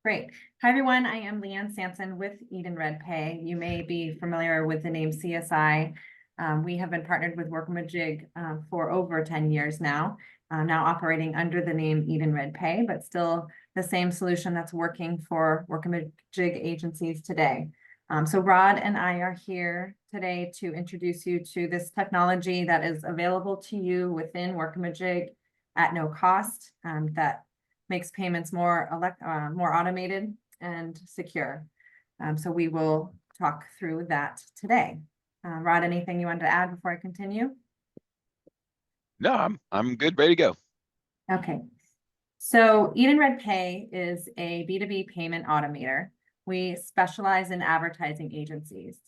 Great. Hi, everyone. I am Liane Sanson with Edenred Pay. You may be familiar with the name CSI. We have been partnered with Workamajig for over 10 years now operating under the name Edenred Pay, but still the same solution that's working for Workamajig agencies today. So Rod and I are here today to introduce you to this technology that is available to you within Workamajig at no cost that makes payments more automated and secure. So we will talk through that today. Rod, anything you wanted to add before I continue? No, I'm good, ready to go. Okay. So Edenred Pay is a B2B payment automator. We specialize in advertising agencies.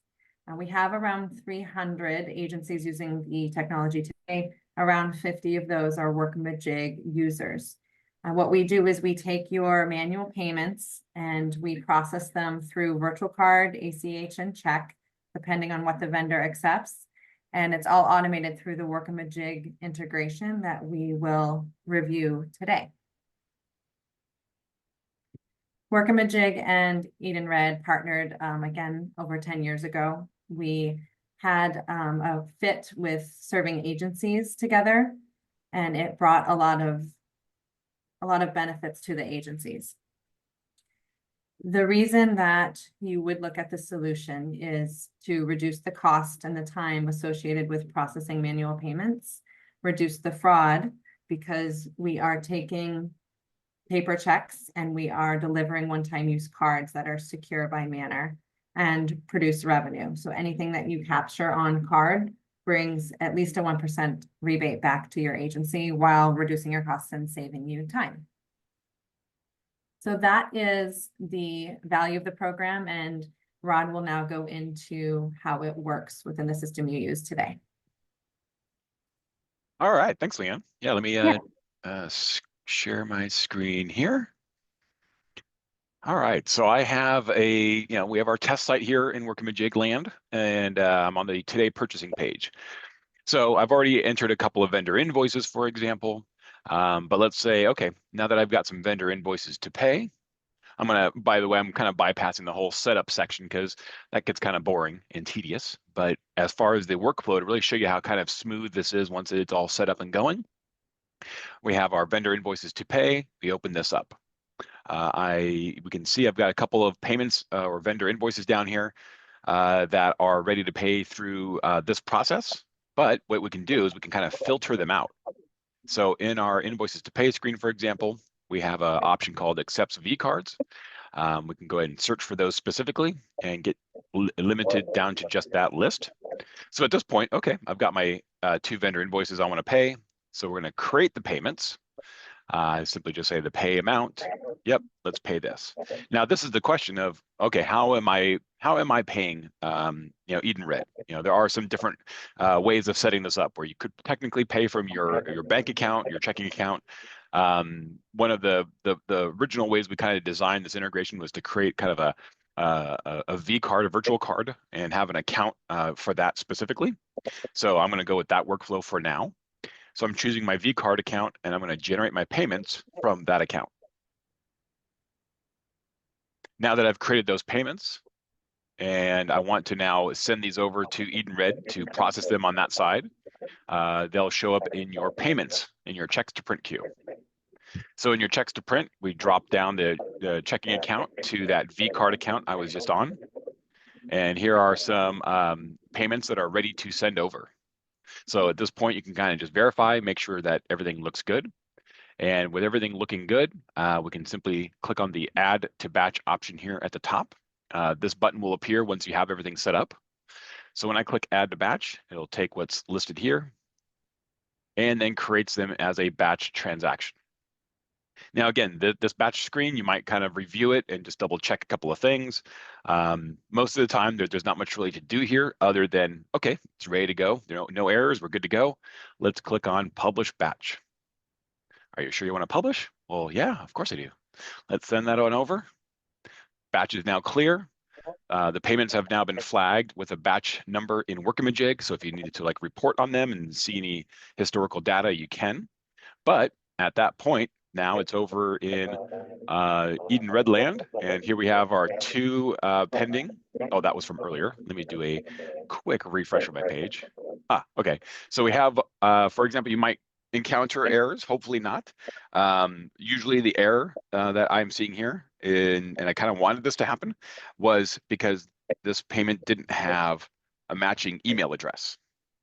We have around 300 agencies using the technology today. Around 50 of those are Workamajig users. What we do is we take your manual payments and we process them through virtual card, ACH, and check, depending on what the vendor accepts. And it's all automated through the Workamajig integration that we will review today. Workamajig and Edenred partnered again over 10 years ago. We had a fit with serving agencies together, and it brought a lot of benefits to the agencies. The reason that you would look at the solution is to reduce the cost and the time associated with processing manual payments, reduce the fraud because we are taking paper checks and we are delivering one-time use cards that are secure by manner and produce revenue. So anything that you capture on card brings at least a 1% rebate back to your agency while reducing your costs and saving you time. So that is the value of the program, and Rod will now go into how it works within the system you use today. All right, thanks, Liane. Yeah, let me share my screen here. All right, so I have we have our test site here in Workamajig land, and I'm on the Today Purchasing page. So I've already entered a couple of vendor invoices, for example, but let's say, okay, now that I've got some vendor invoices to pay, by the way, I'm kind of bypassing the whole setup section because that gets kind of boring and tedious. But as far as the workflow, to really show you how kind of smooth this is once it's all set up and going, we have our vendor invoices to pay. We open this up. We can see I've got a couple of payments or vendor invoices down here that are ready to pay through this process. But what we can do is we can kind of filter them out. So in our invoices to pay screen, for example, we have an option called accepts V cards. We can go ahead and search for those specifically and get limited down to just that list. So at this point, okay, I've got my 2 vendor invoices I want to pay. So we're going to create the payments. Simply just say the pay amount. Yep, let's pay this. Now this is the question of, okay, how am I paying Edenred? There are some different ways of setting this up where you could technically pay from your bank account, your checking account. One of the original ways we kind of designed this integration was to create kind of a V card, a virtual card, and have an account for that specifically. So I'm going to go with that workflow for now. So I'm choosing my V card account and I'm going to generate my payments from that account. Now that I've created those payments and I want to now send these over to Edenred to process them on that side, they'll show up in your payments in your checks to print queue. So in your checks to print, we drop down the checking account to that V card account I was just on. And here are some payments that are ready to send over. So at this point, you can kind of just verify, make sure that everything looks good. And with everything looking good, we can simply click on the Add to Batch option here at the top. This button will appear once you have everything set up. So when I click Add to Batch, it'll take what's listed here and then creates them as a batch transaction. Now, again, this batch screen, you might kind of review it and just double check a couple of things. Most of the time, there's not much really to do here other than, okay, it's ready to go. No errors, we're good to go. Let's click on Publish Batch. Are you sure you want to publish? Well, yeah, of course I do. Let's send that on over. Batch is now clear. The payments have now been flagged with a batch number in Workamajig. So if you needed to report on them and see any historical data, you can. But at that point, Now it's over in Edenred land, and here we have our two pending. Oh, that was from earlier. Let me do a quick refresh of my page. Okay. So we have, for example, you might encounter errors, hopefully not. Usually the error that I'm seeing here, and I kind of wanted this to happen, was because this payment didn't have a matching email address.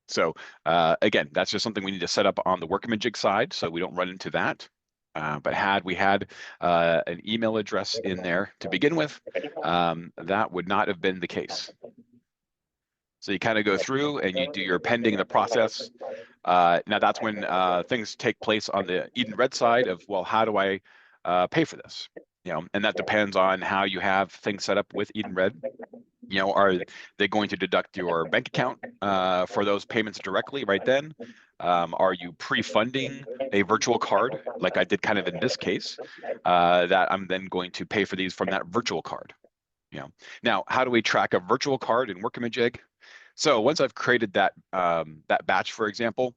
So again, that's just something we need to set up on the Workamajig side so we don't run into that. But had we had an email address in there to begin with, that would not have been the case. So you kind of go through and you do your pending the process. Now that's when things take place on the Edenred side of, well, how do I pay for this? You know, and that depends on how you have things set up with Edenred. You know, are they going to deduct your bank account for those payments directly right then? Are you pre-funding a virtual card, like I did kind of in this case, that I'm then going to pay for these from that virtual card? You know, now how do we track a virtual card in Workamajig? So once I've created that that batch, for example,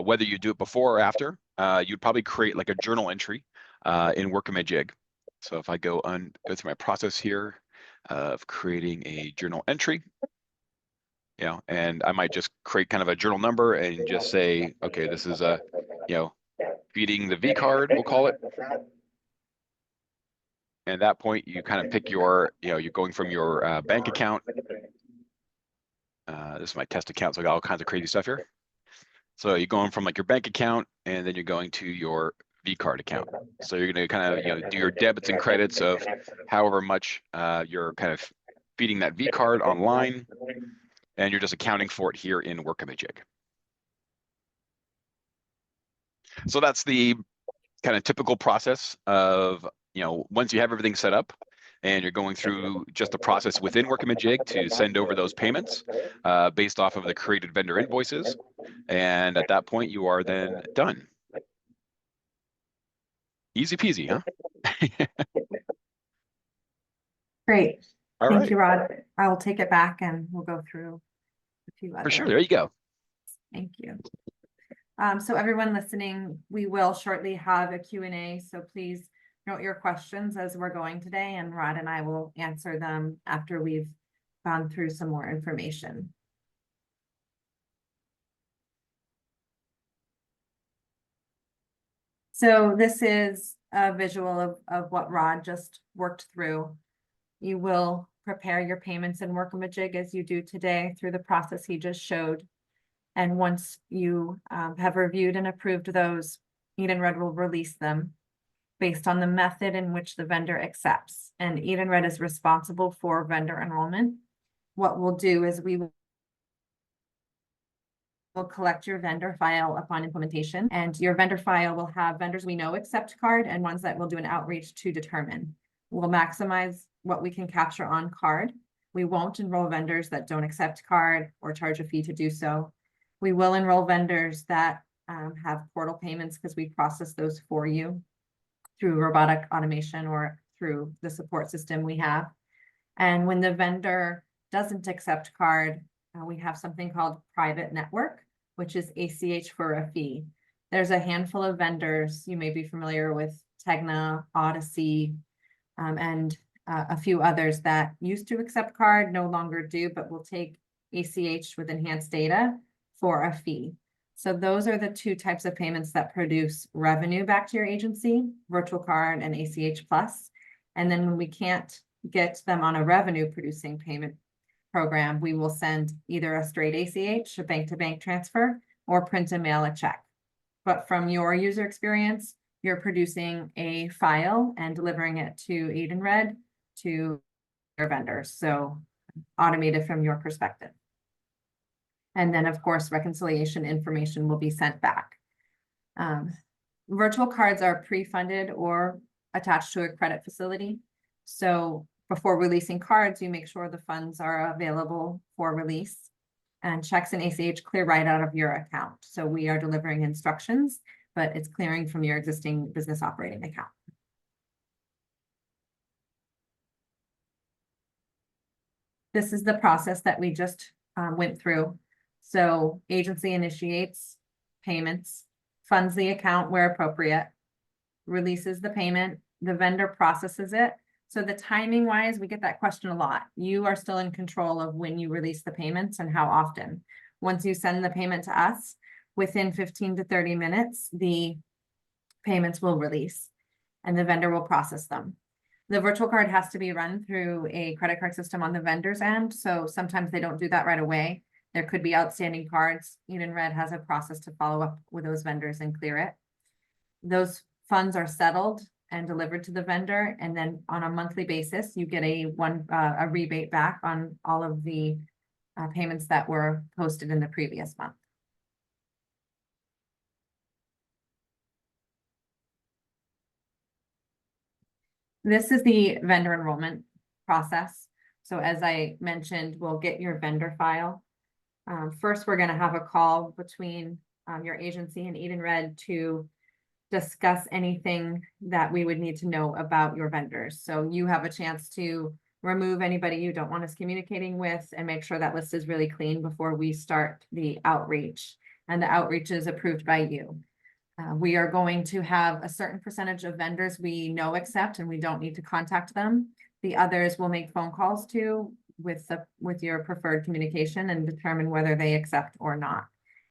whether you do it before or after, you'd probably create like a journal entry in Workamajig. So if I go through my process here of creating a journal entry, you know, and I might just create kind of a journal number and just say, okay, this is a, you know, feeding the V card, we'll call it. And at that point, you kind of pick your, you know, you're going from your bank account. This is my test account, so I got all kinds of crazy stuff here. So you're going from like your bank account, and then you're going to your V card account. So you're going to kind of, you know, do your debits and credits of however much you're kind of feeding that V card online, and you're just accounting for it here in Workamajig. So that's the kind of typical process of, you know, once you have everything set up and you're going through just the process within Workamajig to send over those payments based off of the created vendor invoices. And at that point, you are then done. Easy peasy, huh? Great. All Thank right. you, Rod. I will take it back and we'll go through a few For other. sure. There you go. Thank you. So everyone listening, we will shortly have a Q&A, so please note your questions as we're going today, and Rod and I will answer them after we've gone through some more information. So this is a visual of what Rod just worked through. You will prepare your payments in Workamajig as you do today through the process he just showed. And once you have reviewed and approved those, Edenred will release them based on the method in which the vendor accepts. And Edenred is responsible for vendor enrollment. What we'll do is we will collect your vendor file upon implementation, and your vendor file will have vendors we know accept card and ones that we'll do an outreach to determine. We'll maximize what we can capture on card. We won't enroll vendors that don't accept card or charge a fee to do so. We will enroll vendors that have portal payments because we process those for you through robotic automation or through the support system we have. And when the vendor doesn't accept card, we have something called private network, which is ACH for a fee. There's a handful of vendors, you may be familiar with Tegna, Odyssey, and a few others that used to accept card, no longer do, but will take ACH with enhanced data for a fee. So those are the two types of payments that produce revenue back to your agency, virtual card and ACH plus. And then when we can't get them on a revenue producing payment program, we will send either a straight ACH, a bank-to-bank transfer, or print and mail a check. But from your user experience, you're producing a file and delivering it to Edenred to your vendors. So automated from your perspective. And then, of course, reconciliation information will be sent back. Virtual cards are pre-funded or attached to a credit facility. So before releasing cards, you make sure the funds are available for release, and checks and ACH clear right out of your account. So we are delivering instructions, but it's clearing from your existing business operating account. This is the process that we just went through. So agency initiates payments, funds the account where appropriate. releases the payment, the vendor processes it. So the timing wise, we get that question a lot. You are still in control of when you release the payments and how often. Once you send the payment to us, within 15 to 30 minutes, the payments will release and the vendor will process them. The virtual card has to be run through a credit card system on the vendor's end. So sometimes they don't do that right away. There could be outstanding cards. Edenred has a process to follow up with those vendors and clear it. Those funds are settled and delivered to the vendor. And then on a monthly basis, you get a rebate back on all of the payments that were posted in the previous month. This is the vendor enrollment process. So as I mentioned, we'll get your vendor file. First, we're going to have a call between your agency and Edenred to discuss anything that we would need to know about your vendors. So you have a chance to remove anybody you don't want us communicating with and make sure that list is really clean before we start the outreach. And the outreach is approved by you. We are going to have a certain percentage of vendors we know accept and we don't need to contact them. The others will make phone calls to with your preferred communication and determine whether they accept or not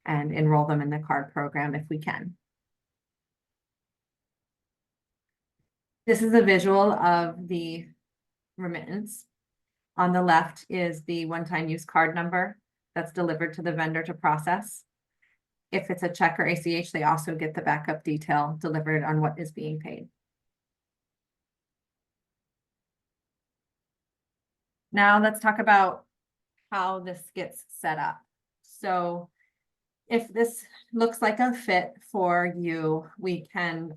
and enroll them in the card program if we can. This is a visual of the remittance. On the left is the one-time use card number that's delivered to the vendor to process. If it's a check or ACH, they also get the backup detail delivered on what is being paid. Now let's talk about how this gets set up. So if this looks like a fit for you, we can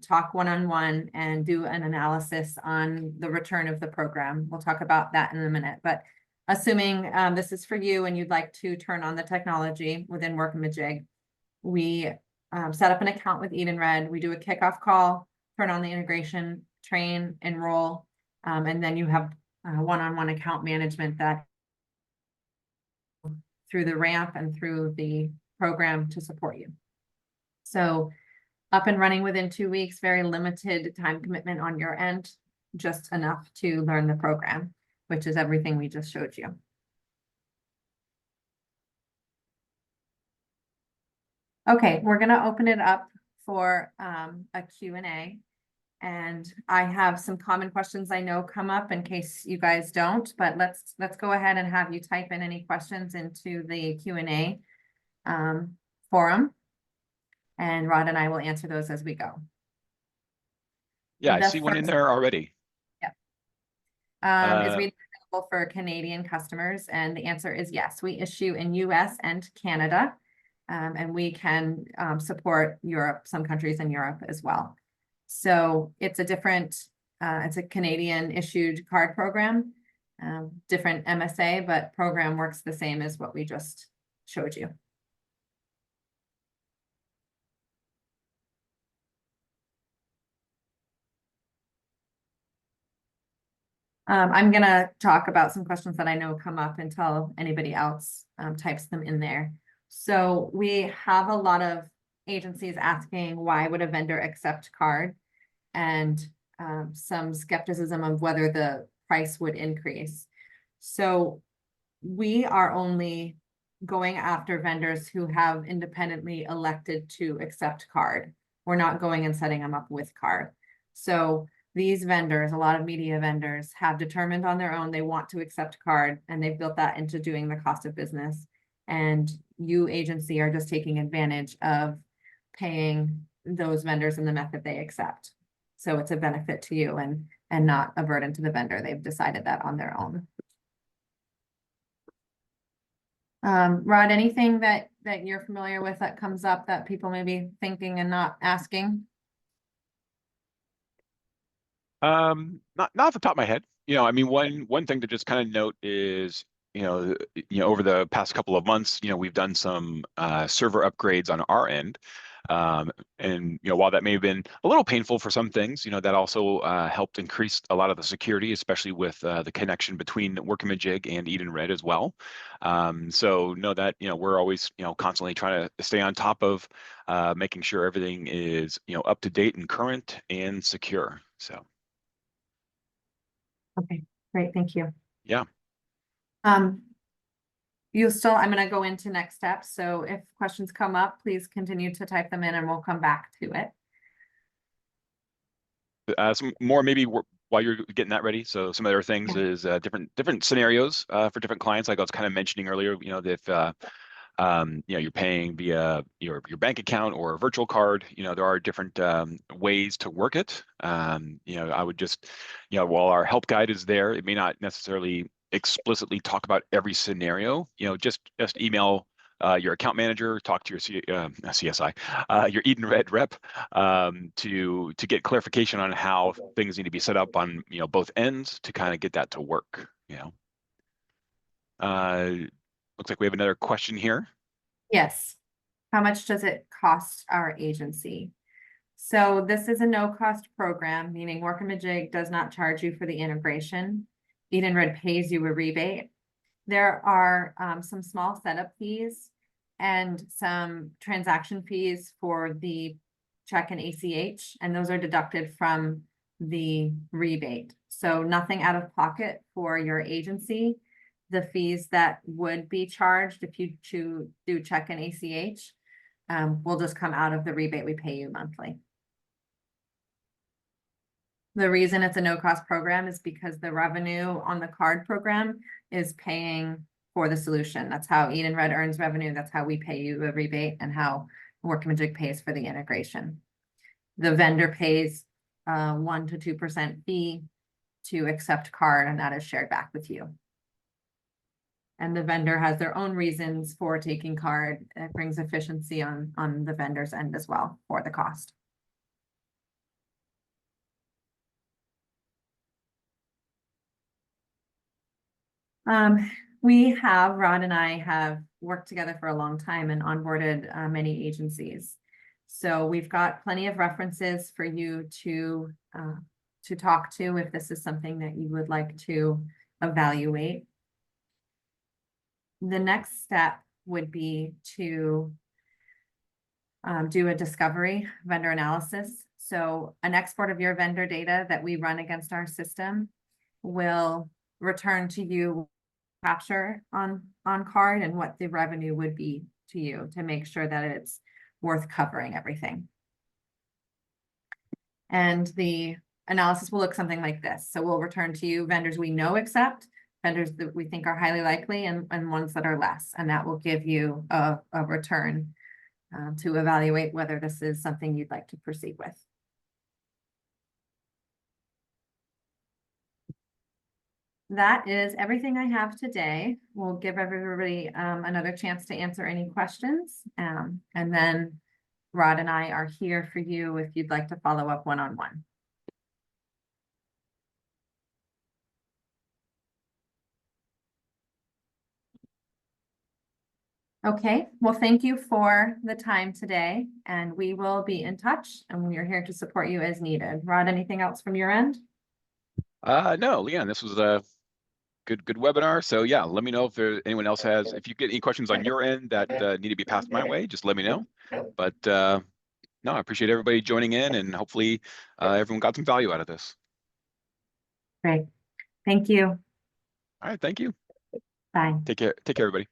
talk one-on-one and do an analysis on the return of the program. We'll talk about that in a minute, but assuming this is for you and you'd like to turn on the technology within Workamajig, we set up an account with Edenred. We do a kickoff call, turn on the integration, train, enroll, and then you have one-on-one account management that through the ramp and through the program to support you. So up and running within 2 weeks, very limited time commitment on your end, just enough to learn the program, which is everything we just showed you. Okay, we're going to open it up for a Q&A. And I have some common questions I know come up in case you guys don't, but let's go ahead and have you type in any questions into the Q&A forum. And Rod and I will answer those as we go. Yeah, I see one in there already. Yeah. Is Read available for Canadian customers? And the answer is yes. We issue in US and Canada. And we can support Europe, some countries in Europe as well. So it's a different, it's a Canadian issued card program, different MSA, but program works the same as what we just showed you. I'm going to talk about some questions that I know come up until anybody else types them in there. So we have a lot of agencies asking, why would a vendor accept card? And some skepticism of whether the price would increase. So we are only going after vendors who have independently elected to accept card. We're not going and setting them up with card. So these vendors, a lot of media vendors, have determined on their own they want to accept card, and they've built that into doing the cost of business. And you agency are just taking advantage of paying those vendors in the method they accept. So it's a benefit to you and not a burden to the vendor. They've decided that on their own. Rod, anything that you're familiar with that comes up that people may be thinking and not asking? Not off the top of my head. I mean, one thing to just kind of note is, over the past couple of months, we've done some server upgrades on our end. And while that may have been a little painful for some things, that also helped increase a lot of the security, especially with the connection between Workamajig and Edenred as well. So know that we're always constantly trying to stay on top of making sure everything is up to date and current and secure. So Okay, great, thank you. yeah. I'm gonna go into next steps. So if questions come up, please continue to type them in and we'll come back to it. Some more maybe while you're getting that ready. So some other things is different scenarios for different clients. Like I was kind of mentioning earlier, that if you're paying via your bank account or a virtual card, there are different ways to work it. I would just, while our help guide is there, it may not necessarily explicitly talk about every scenario. Just email your account manager, talk to your CSI, your Edenred rep, to get clarification on how things need to be set up on both ends to kind of get that to work. Looks like we have another question here. Yes. How much does it cost our agency? So this is a no-cost program, meaning Workamajig does not charge you for the integration. Edenred pays you a rebate. There are some small setup fees and some transaction fees for the check and ACH, and those are deducted from the rebate. So nothing out of pocket for your agency. The fees that would be charged if you do check and ACH will just come out of the rebate we pay you monthly. The reason it's a no-cost program is because the revenue on the card program is paying for the solution. That's how Edenred earns revenue. That's how we pay you a rebate and how Workamajig pays for the integration. The vendor pays 1 to 2% fee to accept card, and that is shared back with you. And the vendor has their own reasons for taking card. It brings efficiency on the vendor's end as well for the cost. Rod and I have worked together for a long time and onboarded many agencies. So we've got plenty of references for you to talk to if this is something that you would like to evaluate. The next step would be to do a discovery vendor analysis. So an export of your vendor data that we run against our system will return to you capture on card and what the revenue would be to you to make sure that it's worth covering everything. And the analysis will look something like this. So we'll return to you vendors we know accept, vendors that we think are highly likely, and ones that are less. And that will give you a return to evaluate whether this is something you'd like to proceed with. That is everything I have today. We'll give everybody another chance to answer any questions. And then Rod and I are here for you if you'd like to follow up one-on-one. Okay, well, thank you for the time today, and we will be in touch, and we are here to support you as needed. Rod, anything else from your end? No, Leanne, this was a good webinar. So yeah, let me know if anyone else has, if you get any questions on your end that need to be passed my way, just let me know. But no, I appreciate everybody joining in, and hopefully everyone got some value out of this. Great. Thank you. All right, thank you. Bye. Take care, everybody.